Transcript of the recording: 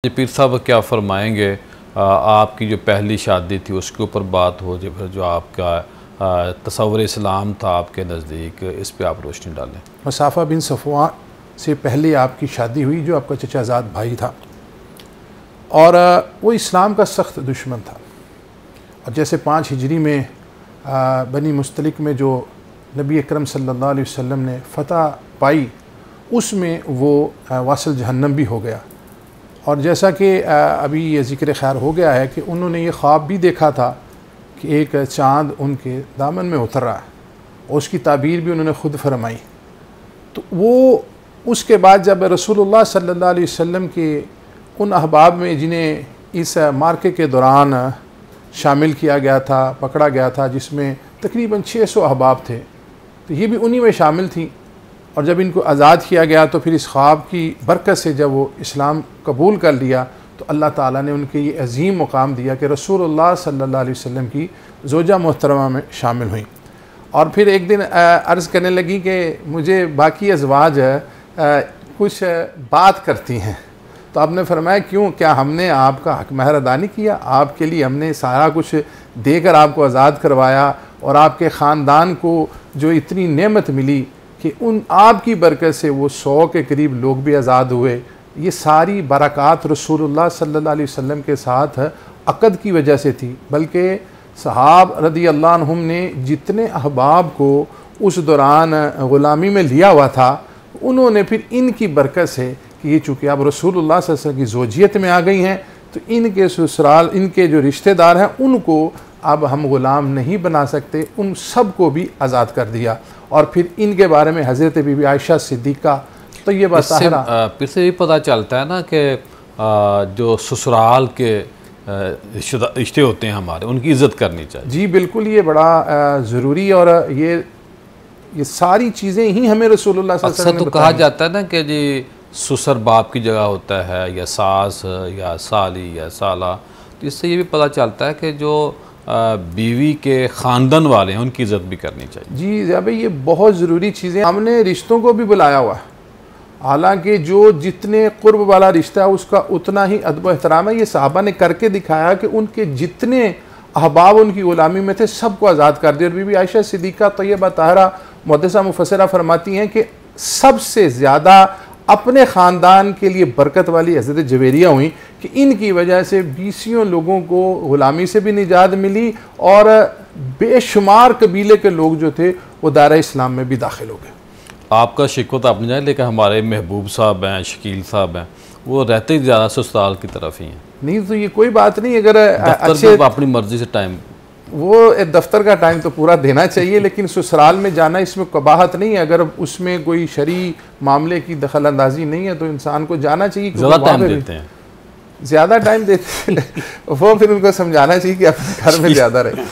पीर साहब क्या फरमाएंगे, आपकी जो पहली शादी थी उसके ऊपर बात हो, जो फिर जो आपका तसव्वुर इस्लाम था आपके नज़दीक, इस पे आप रोशनी डालें। मुसाफ़ा बिन सफ़वान से पहले आपकी शादी हुई, जो आपका चचाज़ाद भाई था, और वो इस्लाम का सख्त दुश्मन था। और जैसे 5 हिजरी में बनी मुस्तलिक में जो नबी अकरम सल्लल्लाहु अलैहि वसल्लम ने फ़तह पाई, उसमें वो वासिल जहन्नम भी हो गया। और जैसा कि अभी ये ज़िक्र खैर हो गया है कि उन्होंने ये ख्वाब भी देखा था कि एक चाँद उनके दामन में उतर रहा है, और उसकी ताबीर भी उन्होंने ख़ुद फरमाई। तो वो उसके बाद जब रसूलुल्लाह सल्लल्लाहु अलैहि वसल्लम के उन अहबाब में जिन्हें इस मार्के के दौरान शामिल किया गया था, पकड़ा गया था, जिसमें तकरीबन 600 अहबाब थे, तो ये भी उन्हीं में शामिल थी। और जब इनको आज़ाद किया गया तो फिर इस ख्वाब की बरकत से जब वो इस्लाम कबूल कर लिया तो अल्लाह ताला ने उनके ये अजीम मुकाम दिया कि रसूलुल्लाह सल्लल्लाहु अलैहि वसल्लम की ज़ौजा मोहतरमा में शामिल हुई। और फिर एक दिन अर्ज़ करने लगी कि मुझे बाकी अज़वाज कुछ बात करती हैं। तो आपने फरमाया क्यों, क्या हमने आपका हक महर अदा नहीं किया? आपके लिए हमने सारा कुछ देकर आपको आज़ाद करवाया, और आपके ख़ानदान को जो इतनी नेमत मिली कि उन आपकी बरकत से वो 100 के करीब लोग भी आज़ाद हुए। ये सारी बरक़ात रसूलुल्लाह सल्लल्लाहु अलैहि वसल्लम के साथ अक़द की वजह से थी। बल्कि सहाब रदी अल्लाह अन्हुम ने जितने अहबाब को उस दौरान ग़ुलामी में लिया हुआ था, उन्होंने फिर इनकी बरकत से कि ये चूँकि अब रसूलुल्लाह सल्लल्लाहु अलैहि वसल्लम की ज़ौजियत में आ गई हैं, तो इनके ससुराल, इनके जो रिश्तेदार हैं, उनको अब हम ग़ुलाम नहीं बना सकते, उन सब को भी आज़ाद कर दिया। और फिर इनके बारे में हज़रत बीबी आयशा सिद्दीक़ा तो ये बस फिर से ये पता चलता है ना कि जो ससुराल के रिश्ते होते हैं हमारे, उनकी इज़्ज़त करनी चाहिए। जी बिल्कुल, ये बड़ा ज़रूरी, और ये सारी चीज़ें ही हमें रसूलुल्लाह सल्लल्लाहु अलैहि वसल्लम ने तो कहा जाता है ना कि जी ससुर बाप की जगह होता है, या सास या साली या साला। तो इससे ये भी पता चलता है कि जो बीवी के ख़ानदान वाले हैं उनकी इज़्ज़त भी करनी चाहिए। जी भाई, ये बहुत ज़रूरी चीज़ें। हमने रिश्तों को भी बुलाया हुआ है, हालांकि जो जितने क़ुर्ब वाला रिश्ता है उसका उतना ही अदब एहतराम है। ये सहाबा ने करके दिखाया कि उनके जितने अहबाब उनकी ग़ुलामी में थे सबको आज़ाद कर दिया। और बीबी आयशा सिद्दीक़ा तय्यबा ताहरा मुहद्दिसा मुफस्सिरा फरमाती हैं कि सबसे ज़्यादा अपने ख़ानदान के लिए बरकत वाली हज़रत जवेरिया हुई कि इनकी वजह से 20 लोगों को ग़ुलामी से भी निजात मिली, और बेशुमार कबीले के लोग जो थे वो दायरा इस्लाम में भी दाखिल हो गए। आपका शिकवा तो आपने जाए, लेकिन हमारे महबूब साहब हैं, शकील साहब हैं, वो रहते ही ज़्यादा ससुराल की तरफ ही हैं। नहीं तो ये कोई बात नहीं, अगर अच्छे अपनी मर्ज़ी से टाइम, वो दफ्तर का टाइम तो पूरा देना चाहिए, लेकिन ससुराल में जाना इसमें कबाहत नहीं है। अगर उसमें कोई शरई मामले की दखल अंदाजी नहीं है तो इंसान को जाना चाहिए। ज़्यादा टाइम देते हैं, ज़्यादा टाइम देते हैं वो फिर उनको समझाना चाहिए कि अपने घर में ज़्यादा रहे।